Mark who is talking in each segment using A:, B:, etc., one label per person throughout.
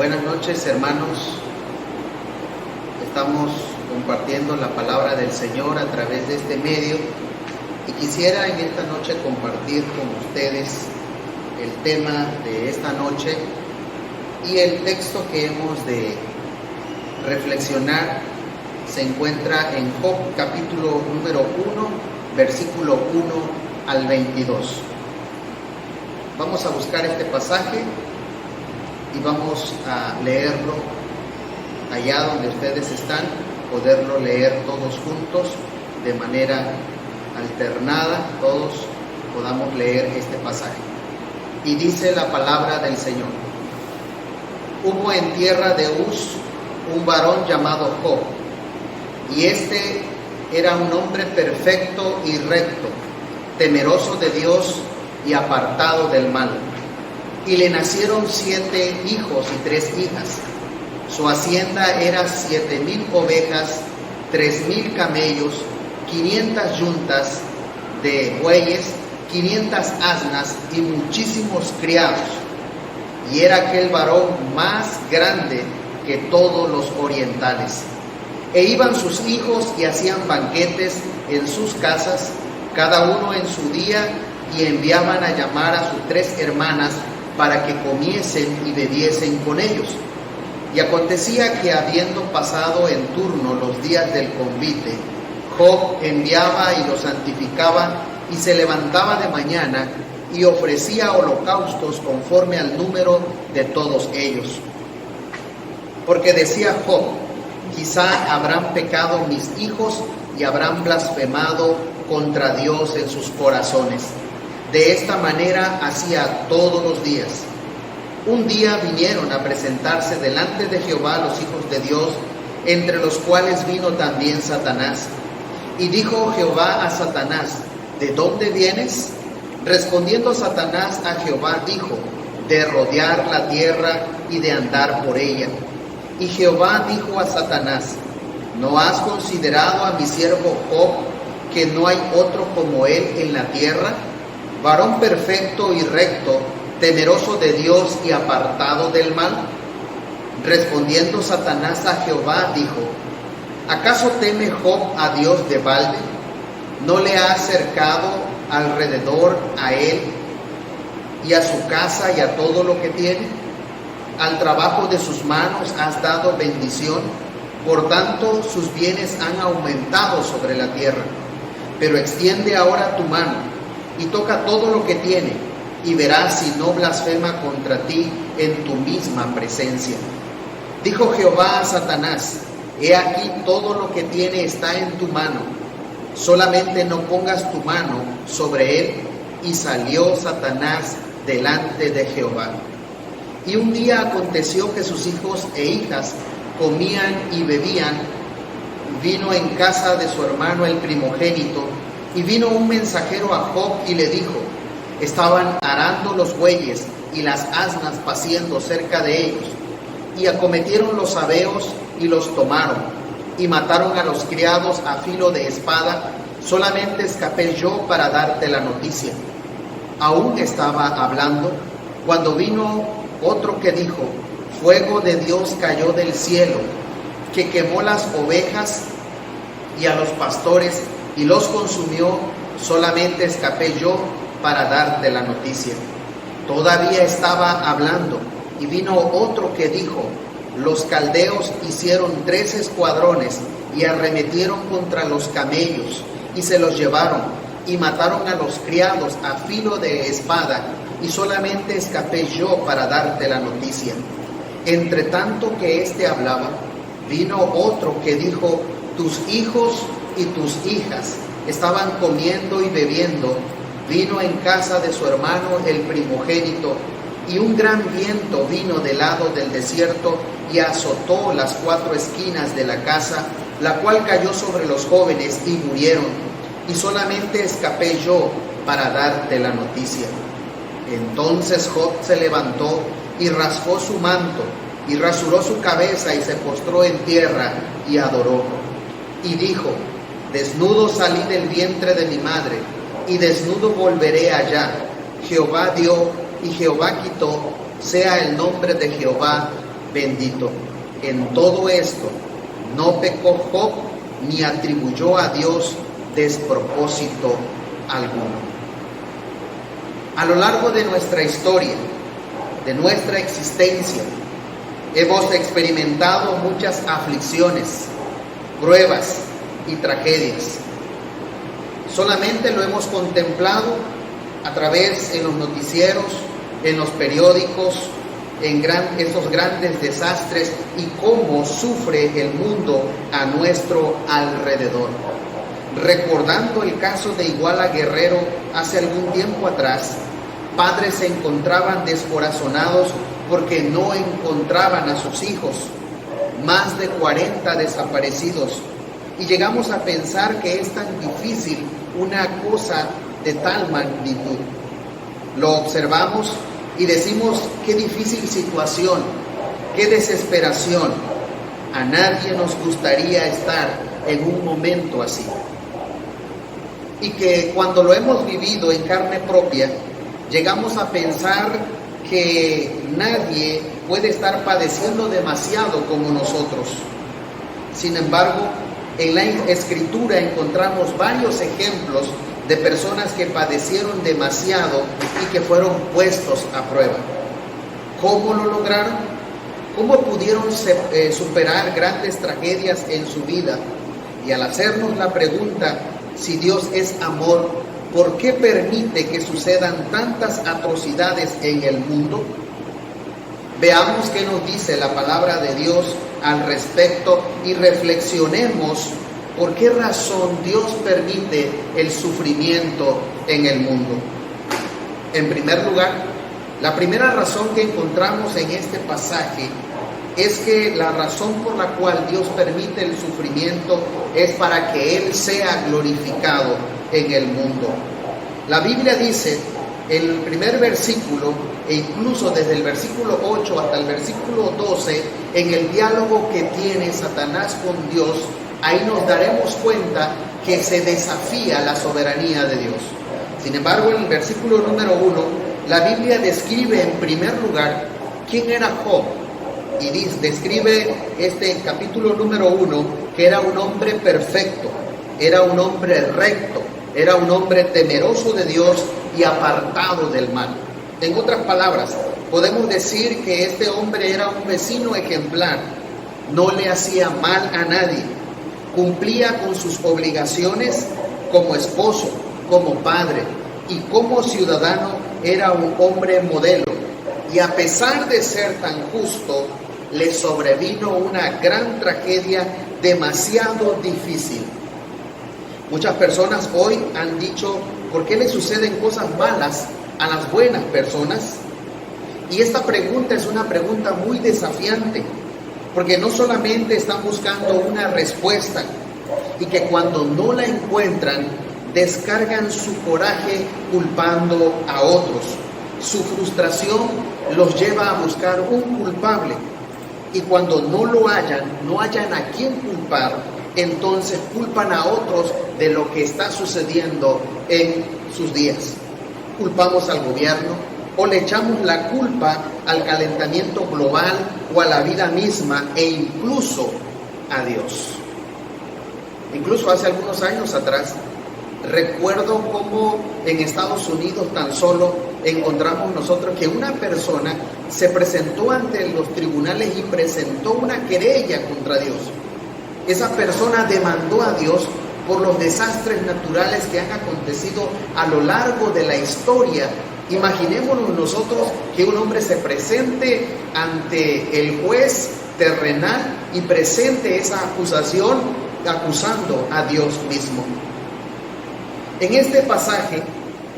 A: Buenas noches, hermanos. Estamos compartiendo la palabra del Señor a través de este medio y quisiera en esta noche compartir con ustedes el tema de esta noche y el texto que hemos de reflexionar se encuentra en Job capítulo número 1, versículo 1 al 22. Vamos a buscar este pasaje y vamos a leerlo allá donde ustedes están, poderlo leer todos juntos de manera alternada, todos podamos leer este pasaje. Y dice la palabra del Señor: Hubo en tierra de Uz un varón llamado Job, y este era un hombre perfecto y recto, temeroso de Dios y apartado del mal. Y le nacieron 7 hijos y 3 hijas. Su hacienda era 7,000 ovejas, 3,000 camellos, 500 yuntas de bueyes, 500 asnas y muchísimos criados. Y era aquel varón más grande que todos los orientales. E iban sus hijos y hacían banquetes en sus casas, cada uno en su día, y enviaban a llamar a sus 3 hermanas para que comiesen y bebiesen con ellos. Y acontecía que, habiendo pasado en turno los días del convite, Job enviaba y los santificaba, y se levantaba de mañana y ofrecía holocaustos conforme al número de todos ellos. Porque decía Job: quizá habrán pecado mis hijos y habrán blasfemado contra Dios en sus corazones. De esta manera hacía todos los días. Un día vinieron a presentarse delante de Jehová los hijos de Dios, entre los cuales vino también Satanás. Y dijo Jehová a Satanás: ¿de dónde vienes? Respondiendo Satanás a Jehová dijo: de rodear la tierra y de andar por ella. Y Jehová dijo a Satanás: ¿no has considerado a mi siervo Job, que no hay otro como él en la tierra? Varón perfecto y recto, temeroso de Dios y apartado del mal. Respondiendo Satanás a Jehová dijo: ¿acaso teme Job a Dios de balde? ¿No le ha acercado alrededor a él y a su casa y a todo lo que tiene? Al trabajo de sus manos has dado bendición, por tanto sus bienes han aumentado sobre la tierra. Pero extiende ahora tu mano y toca todo lo que tiene, y verás si no blasfema contra ti en tu misma presencia. Dijo Jehová a Satanás: he aquí todo lo que tiene está en tu mano, solamente no pongas tu mano sobre él. Y salió Satanás delante de Jehová. Y un día aconteció que sus hijos e hijas comían y bebían. Vino en casa de su hermano el primogénito, y vino un mensajero a Job y le dijo: estaban arando los bueyes y las asnas paciendo cerca de ellos, y acometieron los sabeos y los tomaron, y mataron a los criados a filo de espada. Solamente escapé yo para darte la noticia. Aún estaba hablando, cuando vino otro que dijo: fuego de Dios cayó del cielo, que quemó las ovejas y a los pastores y los consumió. Solamente escapé yo para darte la noticia. Todavía estaba hablando, y vino otro que dijo: los caldeos hicieron 3 escuadrones y arremetieron contra los camellos y se los llevaron, y mataron a los criados a filo de espada, y solamente escapé yo para darte la noticia. Entre tanto que éste hablaba, vino otro que dijo: tus hijos y tus hijas estaban comiendo y bebiendo vino en casa de su hermano el primogénito, y un gran viento vino del lado del desierto y azotó las 4 esquinas de la casa, la cual cayó sobre los jóvenes y murieron, y solamente escapé yo para darte la noticia. Entonces Job se levantó y rasgó su manto, y rasuró su cabeza, y se postró en tierra, y adoró. Y dijo: desnudo salí del vientre de mi madre, y desnudo volveré allá. Jehová dio, y Jehová quitó, sea el nombre de Jehová bendito. En todo esto no pecó Job ni atribuyó a Dios despropósito alguno. A lo largo de nuestra historia, de nuestra existencia, hemos experimentado muchas aflicciones, pruebas y tragedias. Solamente lo hemos contemplado a través de los noticieros, en los periódicos, en esos grandes desastres y cómo sufre el mundo a nuestro alrededor. Recordando el caso de Iguala Guerrero hace algún tiempo atrás, padres se encontraban descorazonados porque no encontraban a sus hijos, más de 40 desaparecidos, y llegamos a pensar que es tan difícil una cosa de tal magnitud. Lo observamos y decimos, qué difícil situación, qué desesperación. A nadie nos gustaría estar en un momento así. Y que cuando lo hemos vivido en carne propia, llegamos a pensar que nadie puede estar padeciendo demasiado como nosotros. Sin embargo, en la Escritura encontramos varios ejemplos de personas que padecieron demasiado y que fueron puestos a prueba. ¿Cómo lo lograron? ¿Cómo pudieron superar grandes tragedias en su vida? Y al hacernos la pregunta, si Dios es amor, ¿por qué permite que sucedan tantas atrocidades en el mundo? Veamos qué nos dice la palabra de Dios al respecto y reflexionemos por qué razón Dios permite el sufrimiento en el mundo. En primer lugar, la primera razón que encontramos en este pasaje es que la razón por la cual Dios permite el sufrimiento es para que Él sea glorificado en el mundo. La Biblia dice en el primer versículo, e incluso desde el versículo 8 hasta el versículo 12, en el diálogo que tiene Satanás con Dios, ahí nos daremos cuenta que se desafía la soberanía de Dios. Sin embargo, en el versículo número 1, la Biblia describe en primer lugar quién era Job. Y describe capítulo número 1 que era un hombre perfecto, era un hombre recto, era un hombre temeroso de Dios y apartado del mal. En otras palabras, podemos decir que este hombre era un vecino ejemplar, no le hacía mal a nadie, cumplía con sus obligaciones como esposo, como padre y como ciudadano era un hombre modelo. Y a pesar de ser tan justo, le sobrevino una gran tragedia demasiado difícil. Muchas personas hoy han dicho, ¿por qué le suceden cosas malas a las buenas personas? Y esta pregunta es una pregunta muy desafiante, porque no solamente están buscando una respuesta, y que cuando no la encuentran, descargan su coraje culpando a otros. Su frustración los lleva a buscar un culpable. Y cuando no lo hallan, no hallan a quién culpar, entonces culpan a otros de lo que está sucediendo en sus días. Culpamos al gobierno o le echamos la culpa al calentamiento global o a la vida misma e incluso a Dios. Incluso hace algunos años atrás, recuerdo cómo en Estados Unidos tan solo encontramos nosotros que una persona se presentó ante los tribunales y presentó una querella contra Dios. Esa persona demandó a Dios por los desastres naturales que han acontecido a lo largo de la historia. Imaginémonos nosotros que un hombre se presente ante el juez terrenal y presente esa acusación acusando a Dios mismo. En este pasaje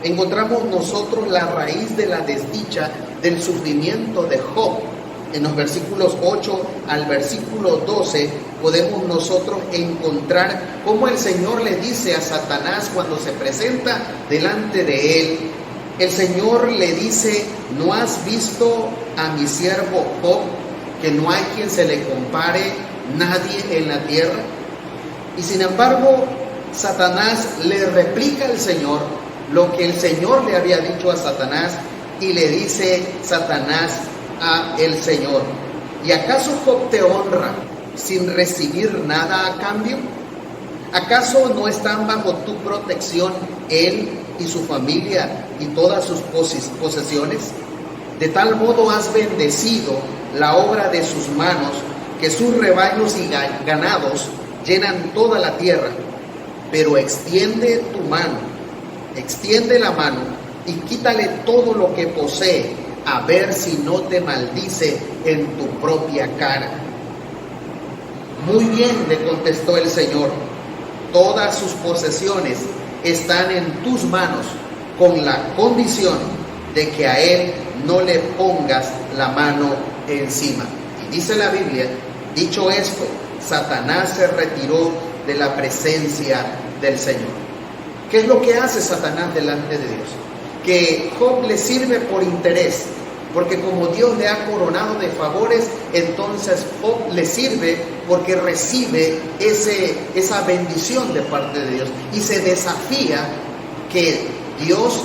A: encontramos nosotros la raíz de la desdicha del sufrimiento de Job. En los versículos 8 al versículo 12 podemos nosotros encontrar cómo el Señor le dice a Satanás cuando se presenta delante de él. El Señor le dice, ¿no has visto a mi siervo Job, que no hay quien se le compare, nadie en la tierra? Y sin embargo, Satanás le replica al Señor lo que el Señor le había dicho a Satanás, y le dice Satanás a el Señor, ¿Y acaso Job te honra sin recibir nada a cambio? ¿Acaso no están bajo tu protección él y su familia y todas sus posesiones? De tal modo has bendecido la obra de sus manos, que sus rebaños y ganados llenan toda la tierra. Pero extiende la mano y quítale todo lo que posee, a ver si no te maldice en tu propia cara. Muy bien, le contestó el Señor, todas sus posesiones están en tus manos, con la condición de que a él no le pongas la mano encima. Y dice la Biblia, dicho esto, Satanás se retiró de la presencia del Señor. ¿Qué es lo que hace Satanás delante de Dios? Que Job le sirve por interés, porque como Dios le ha coronado de favores, entonces Job le sirve porque recibe esa bendición de parte de Dios, y se desafía que Dios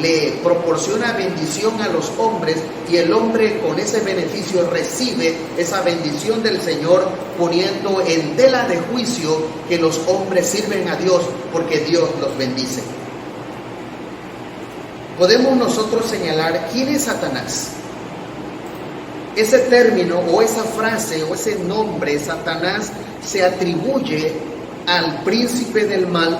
A: le proporciona bendición a los hombres, y el hombre con ese beneficio recibe esa bendición del Señor, poniendo en tela de juicio que los hombres sirven a Dios porque Dios los bendice. Podemos nosotros señalar quién es Satanás. Ese término o esa frase o ese nombre, Satanás, se atribuye al príncipe del mal,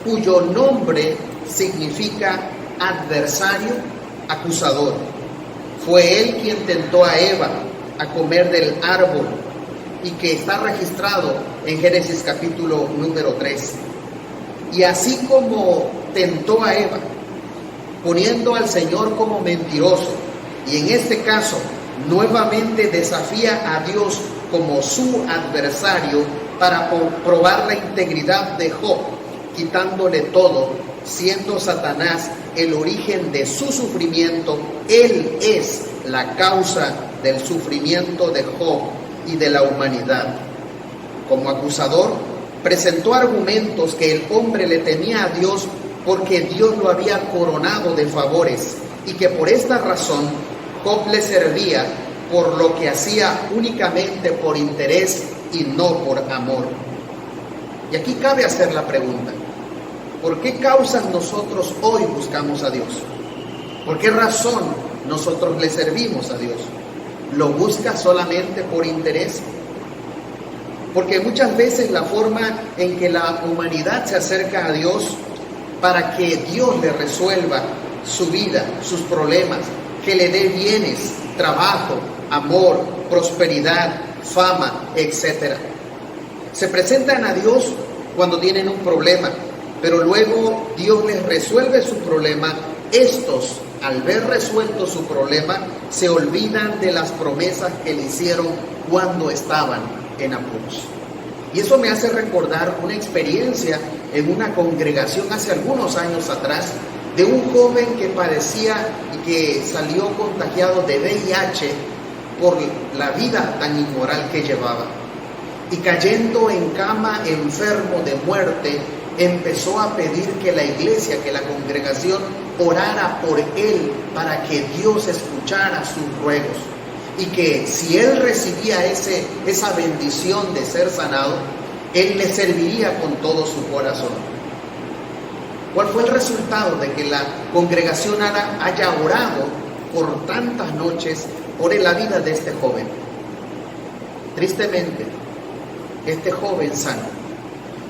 A: cuyo nombre significa adversario, acusador. Fue él quien tentó a Eva a comer del árbol, y que está registrado en Génesis capítulo número 3. Y así como tentó a Eva, poniendo al Señor como mentiroso, y en este caso nuevamente desafía a Dios como su adversario para probar la integridad de Job, quitándole todo, siendo Satanás el origen de su sufrimiento. Él es la causa del sufrimiento de Job y de la humanidad. Como acusador, presentó argumentos que el hombre le temía a Dios porque Dios lo había coronado de favores, y que por esta razón Job le servía por lo que hacía únicamente por interés y no por amor. Y aquí cabe hacer la pregunta: ¿por qué causas nosotros hoy buscamos a Dios? ¿Por qué razón nosotros le servimos a Dios? ¿Lo busca solamente por interés? Porque muchas veces la forma en que la humanidad se acerca a Dios para que Dios le resuelva su vida, sus problemas, que le dé bienes, trabajo, amor, prosperidad, fama, etc. Se presentan a Dios cuando tienen un problema, pero luego Dios les resuelve su problema. Estos, al ver resuelto su problema, se olvidan de las promesas que le hicieron cuando estaban en apuros. Y eso me hace recordar una experiencia en una congregación hace algunos años atrás, de un joven que padecía y que salió contagiado de VIH por la vida tan inmoral que llevaba. Y cayendo en cama, enfermo de muerte, empezó a pedir que la iglesia, que la congregación orara por él para que Dios escuchara sus ruegos, y que si él recibía esa bendición de ser sanado, él le serviría con todo su corazón. ¿Cuál fue el resultado de que la congregación haya orado por tantas noches por la vida de este joven? Tristemente, este joven sanó.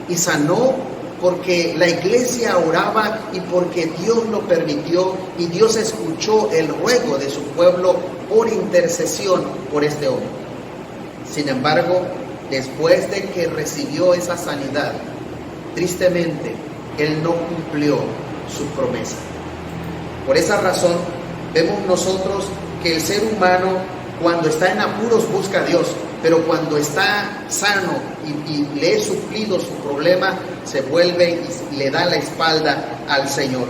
A: Y sanó porque la iglesia oraba y porque Dios lo permitió, y Dios escuchó el ruego de su pueblo por intercesión por este hombre. Sin embargo, después de que recibió esa sanidad, tristemente, él no cumplió su promesa. Por esa razón, vemos nosotros que el ser humano, cuando está en apuros, busca a Dios, pero cuando está sano y le es suplido su problema, se vuelve y le da la espalda al Señor.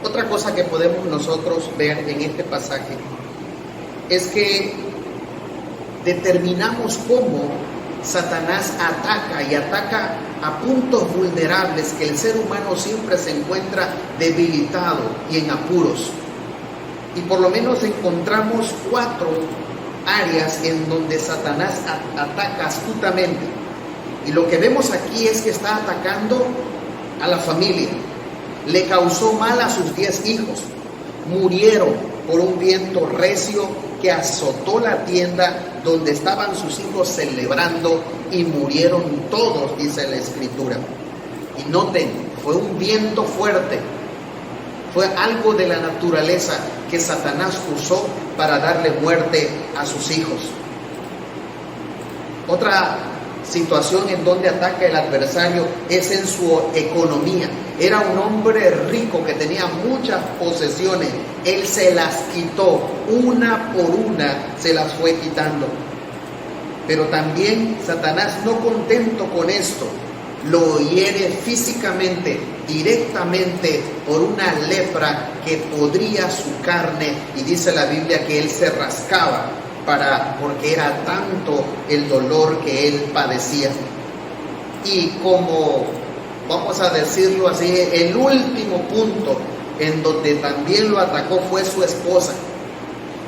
A: Otra cosa que podemos nosotros ver en este pasaje es que determinamos cómo Satanás ataca a puntos vulnerables que el ser humano siempre se encuentra debilitado y en apuros. Y por lo menos encontramos 4 áreas en donde Satanás ataca astutamente. Y lo que vemos aquí es que está atacando a la familia. Le causó mal a sus 10 hijos. Murieron por un viento recio que azotó la tienda donde estaban sus hijos celebrando, y murieron todos, dice la Escritura. Y noten, fue un viento fuerte. Fue algo de la naturaleza que Satanás usó para darle muerte a sus hijos. Otra situación en donde ataca el adversario es en su economía. Era un hombre rico que tenía muchas posesiones. Él se las quitó, una por una se las fue quitando. Pero también Satanás, no contento con esto, lo hiere físicamente, directamente, por una lepra que podría su carne, y dice la Biblia que él se rascaba porque era tanto el dolor que él padecía. Y como, vamos a decirlo así, el último punto en donde también lo atacó fue su esposa.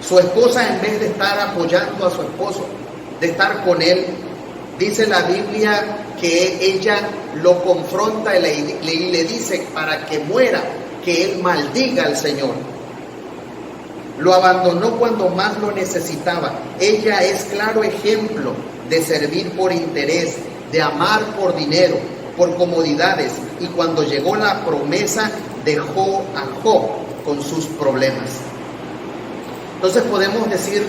A: Su esposa, en vez de estar apoyando a su esposo, de estar con él, dice la Biblia que ella lo confronta y le dice para que muera, que él maldiga al Señor. Lo abandonó cuando más lo necesitaba. Ella es claro ejemplo de servir por interés, de amar por dinero, por comodidades. Y cuando llegó la promesa, dejó a Job con sus problemas. Entonces podemos decir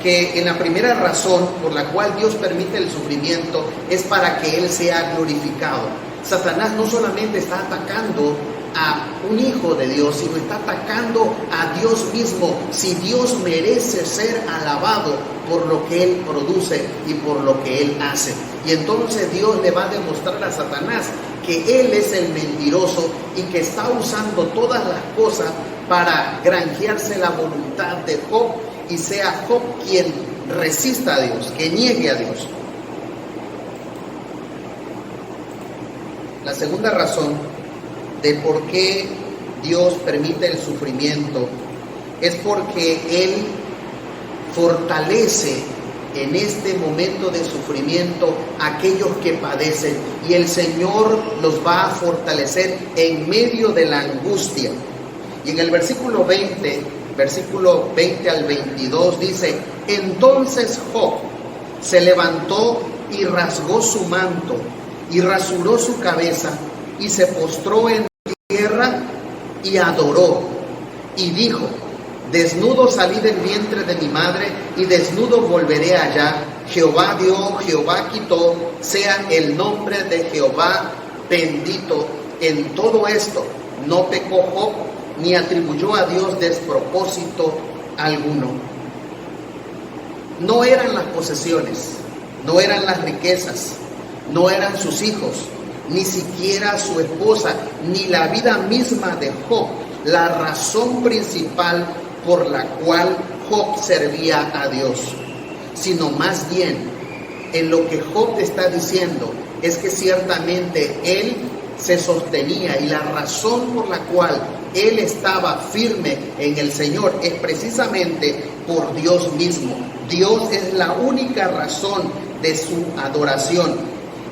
A: que en la primera razón por la cual Dios permite el sufrimiento es para que Él sea glorificado. Satanás no solamente está atacando a un hijo de Dios, sino está atacando a Dios mismo, si Dios merece ser alabado por lo que Él produce y por lo que Él hace. Y entonces Dios le va a demostrar a Satanás que Él es el mentiroso y que está usando todas las cosas para granjearse la voluntad de Job, y sea Job quien resista a Dios, que niegue a Dios. La segunda razón de por qué Dios permite el sufrimiento es porque Él fortalece en este momento de sufrimiento a aquellos que padecen, y el Señor los va a fortalecer en medio de la angustia. Y en el versículo 20 al 22 dice: entonces Job se levantó y rasgó su manto y rasuró su cabeza y se postró en tierra y adoró y dijo: desnudo salí del vientre de mi madre y desnudo volveré allá. Jehová dio, Jehová quitó, sea el nombre de Jehová bendito. En todo esto no pecó Job ni atribuyó a Dios despropósito alguno. No eran las posesiones, no eran las riquezas, no eran sus hijos, ni siquiera su esposa, ni la vida misma de Job la razón principal por la cual Job servía a Dios, sino más bien en lo que Job está diciendo es que ciertamente él se sostenía, y la razón por la cual él estaba firme en el Señor es precisamente por Dios mismo. Dios es la única razón de su adoración.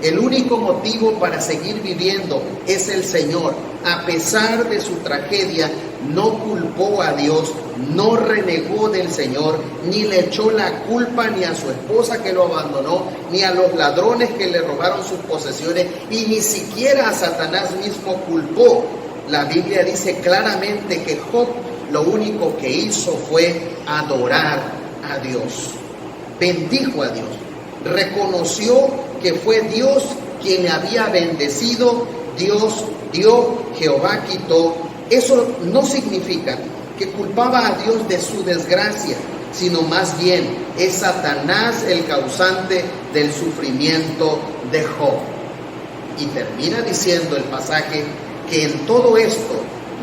A: El único motivo para seguir viviendo es el Señor. A pesar de su tragedia, no culpó a Dios, no renegó del Señor, ni le echó la culpa ni a su esposa que lo abandonó, ni a los ladrones que le robaron sus posesiones, y ni siquiera a Satanás mismo culpó. La Biblia dice claramente que Job lo único que hizo fue adorar a Dios. Bendijo a Dios. Reconoció que fue Dios quien le había bendecido. Dios dio, Jehová quitó. Eso no significa que culpaba a Dios de su desgracia, sino más bien es Satanás el causante del sufrimiento de Job. Y termina diciendo el pasaje que en todo esto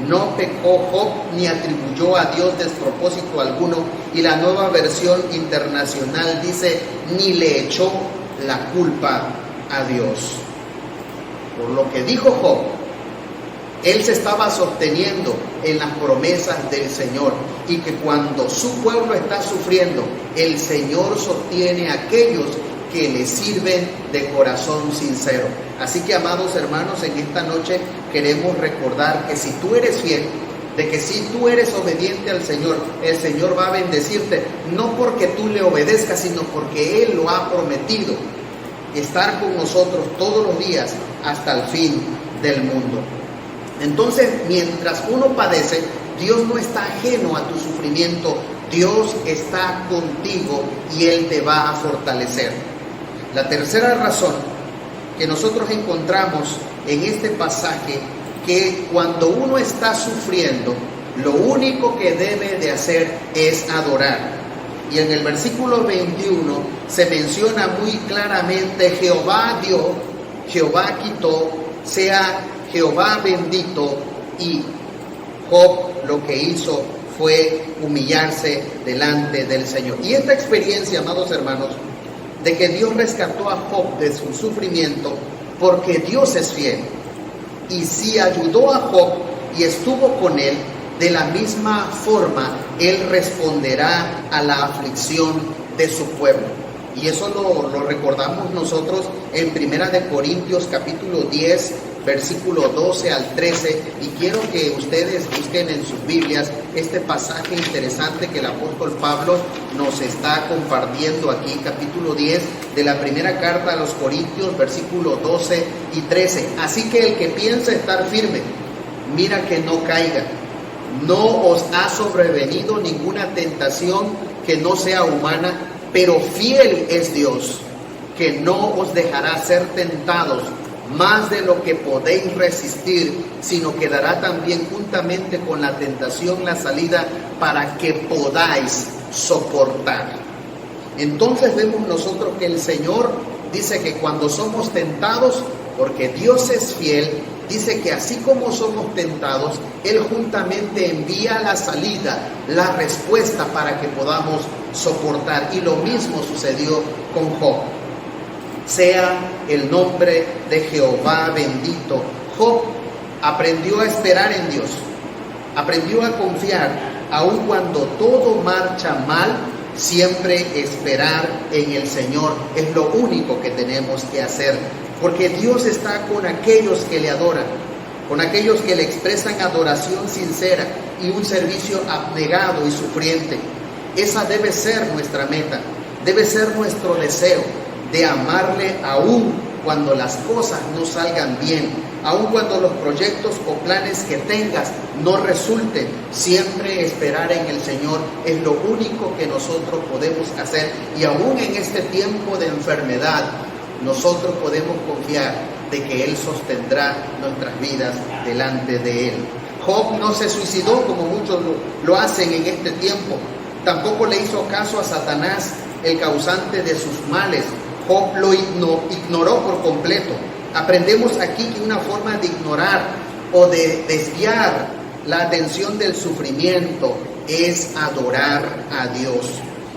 A: no pecó Job ni atribuyó a Dios despropósito alguno, y la Nueva Versión Internacional dice: ni le echó la culpa a Dios. Por lo que dijo Job, él se estaba sosteniendo en las promesas del Señor, y que cuando su pueblo está sufriendo, el Señor sostiene a aquellos que le sirven de corazón sincero. Así que, amados hermanos, en esta noche queremos recordar que si tú eres fiel, de que si tú eres obediente al Señor, el Señor va a bendecirte, no porque tú le obedezcas, sino porque Él lo ha prometido, estar con nosotros todos los días hasta el fin del mundo. Entonces, mientras uno padece, Dios no está ajeno a tu sufrimiento, Dios está contigo y Él te va a fortalecer. La tercera razón que nosotros encontramos en este pasaje, que cuando uno está sufriendo, lo único que debe de hacer es adorar. Y en el versículo 21 se menciona muy claramente: Jehová dio, Jehová quitó, sea Jehová bendito. Y Job lo que hizo fue humillarse delante del Señor. Y esta experiencia, amados hermanos, de que Dios rescató a Job de su sufrimiento, porque Dios es fiel. Y si ayudó a Job y estuvo con él, de la misma forma Él responderá a la aflicción de su pueblo. Y eso lo recordamos nosotros en 1 Corintios capítulo 10, versículo 12 al 13. Y quiero que ustedes busquen en sus Biblias este pasaje interesante que el apóstol Pablo nos está compartiendo aquí, capítulo 10 de la primera carta a los Corintios, versículo 12 y 13. Así que el que piensa estar firme, mira que no caiga. No os ha sobrevenido ninguna tentación que no sea humana, pero fiel es Dios, que no os dejará ser tentados más de lo que podéis resistir, sino que dará también juntamente con la tentación la salida para que podáis soportar. Entonces vemos nosotros que el Señor dice que cuando somos tentados, porque Dios es fiel, dice que así como somos tentados, Él juntamente envía la salida, la respuesta para que podamos soportar. Y lo mismo sucedió con Job. Sea el nombre de Jehová bendito. Job aprendió a esperar en Dios, aprendió a confiar, aun cuando todo marcha mal. Siempre esperar en el Señor es lo único que tenemos que hacer, porque Dios está con aquellos que le adoran, con aquellos que le expresan adoración sincera y un servicio abnegado y sufriente. Esa debe ser nuestra meta, debe ser nuestro deseo de amarle aún cuando las cosas no salgan bien, aun cuando los proyectos o planes que tengas no resulten. Siempre esperar en el Señor es lo único que nosotros podemos hacer, y aún en este tiempo de enfermedad nosotros podemos confiar de que Él sostendrá nuestras vidas delante de Él. Job no se suicidó como muchos lo hacen en este tiempo, tampoco le hizo caso a Satanás, el causante de sus males. Job lo ignoró por completo. Aprendemos aquí que una forma de ignorar o de desviar la atención del sufrimiento es adorar a Dios.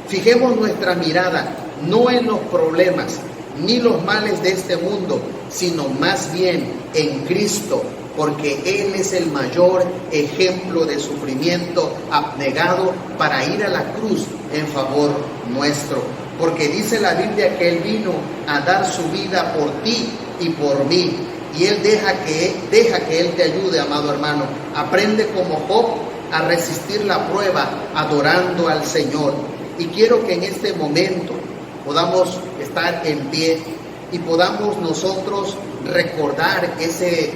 A: Fijemos nuestra mirada no en los problemas ni los males de este mundo, sino más bien en Cristo, porque Él es el mayor ejemplo de sufrimiento abnegado para ir a la cruz en favor nuestro. Porque dice la Biblia que Él vino a dar su vida por ti y por mí. Y Él deja que Él te ayude, amado hermano. Aprende como Job a resistir la prueba adorando al Señor. Y quiero que en este momento podamos estar en pie y podamos nosotros recordar ese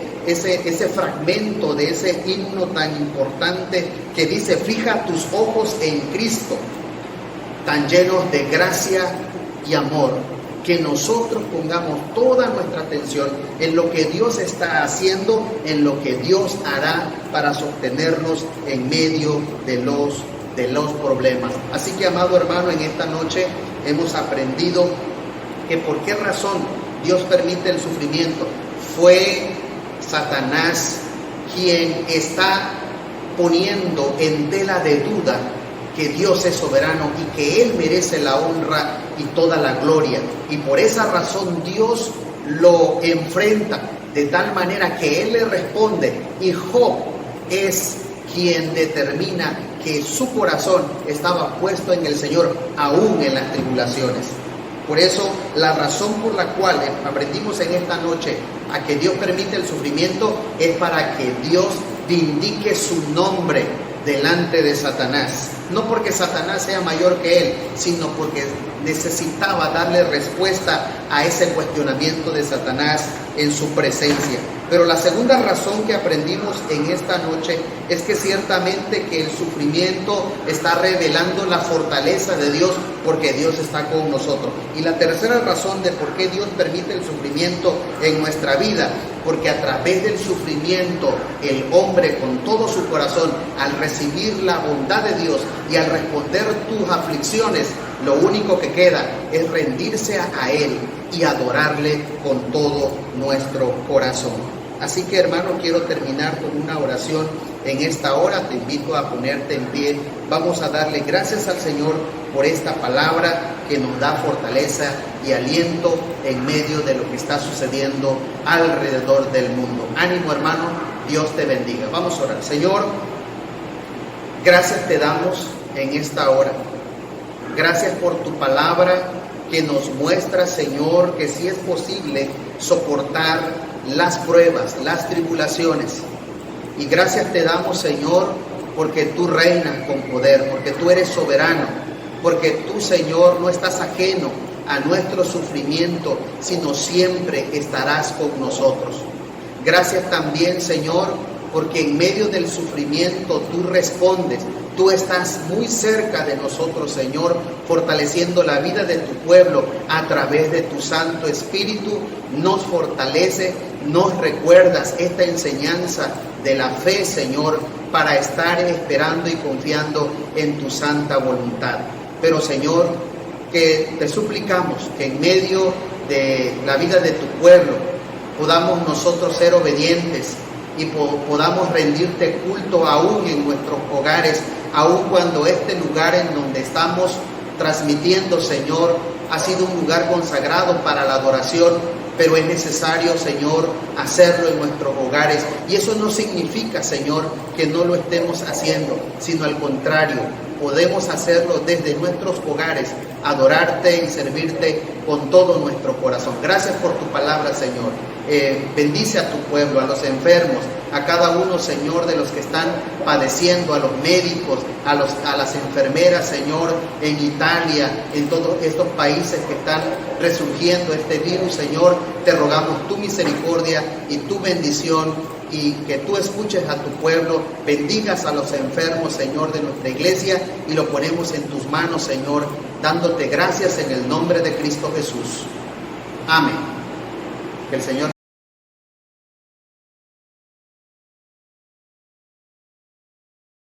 A: fragmento de ese himno tan importante que dice: fija tus ojos en Cristo, tan llenos de gracia y amor, que nosotros pongamos toda nuestra atención en lo que Dios está haciendo, en lo que Dios hará para sostenernos en medio de los problemas. Así que, amado hermano, en esta noche hemos aprendido que por qué razón Dios permite el sufrimiento. Fue Satanás quien está poniendo en tela de duda que Dios es soberano y que Él merece la honra y toda la gloria. Y por esa razón Dios lo enfrenta de tal manera que Él le responde. Y Job es quien determina que su corazón estaba puesto en el Señor, aún en las tribulaciones. Por eso, la razón por la cual aprendimos en esta noche a que Dios permite el sufrimiento es para que Dios vindique su nombre delante de Satanás. No porque Satanás sea mayor que él, sino porque necesitaba darle respuesta a ese cuestionamiento de Satanás en su presencia. Pero la segunda razón que aprendimos en esta noche es que ciertamente que el sufrimiento está revelando la fortaleza de Dios, porque Dios está con nosotros. Y la tercera razón de por qué Dios permite el sufrimiento en nuestra vida, porque a través del sufrimiento el hombre con todo su corazón, al recibir la bondad de Dios y al responder tus aflicciones, lo único que queda es rendirse a Él y adorarle con todo nuestro corazón. Así que, hermano, quiero terminar con una oración en esta hora. Te invito a ponerte en pie. Vamos a darle gracias al Señor por esta palabra que nos da fortaleza y aliento en medio de lo que está sucediendo alrededor del mundo. Ánimo, hermano, Dios te bendiga. Vamos a orar. Señor, gracias te damos en esta hora. Gracias por tu palabra que nos muestra, Señor, que sí es posible soportar las pruebas, las tribulaciones. Y gracias te damos, Señor, porque tú reinas con poder, porque tú eres soberano, porque tú, Señor, no estás ajeno a nuestro sufrimiento, sino siempre estarás con nosotros. Gracias también, Señor, porque en medio del sufrimiento tú respondes. Tú estás muy cerca de nosotros, Señor, fortaleciendo la vida de tu pueblo a través de tu Santo Espíritu. Nos fortalece, nos recuerdas esta enseñanza de la fe, Señor, para estar esperando y confiando en tu santa voluntad. Pero, Señor, que te suplicamos que en medio de la vida de tu pueblo podamos nosotros ser obedientes y podamos rendirte culto aún en nuestros hogares, aún cuando este lugar en donde estamos transmitiendo, Señor, ha sido un lugar consagrado para la adoración, pero es necesario, Señor, hacerlo en nuestros hogares. Y eso no significa, Señor, que no lo estemos haciendo, sino al contrario, podemos hacerlo desde nuestros hogares, adorarte y servirte con todo nuestro corazón. Gracias por tu palabra, Señor. Bendice a tu pueblo, a los enfermos, a cada uno, Señor, de los que están padeciendo, a los médicos, a las enfermeras, Señor, en Italia, en todos estos países que están resurgiendo este virus, Señor. Te rogamos tu misericordia y tu bendición, y que tú escuches a tu pueblo, bendigas a los enfermos, Señor, de nuestra iglesia, y lo ponemos en tus manos, Señor, dándote gracias en el nombre de Cristo Jesús. Amén. Que el Señor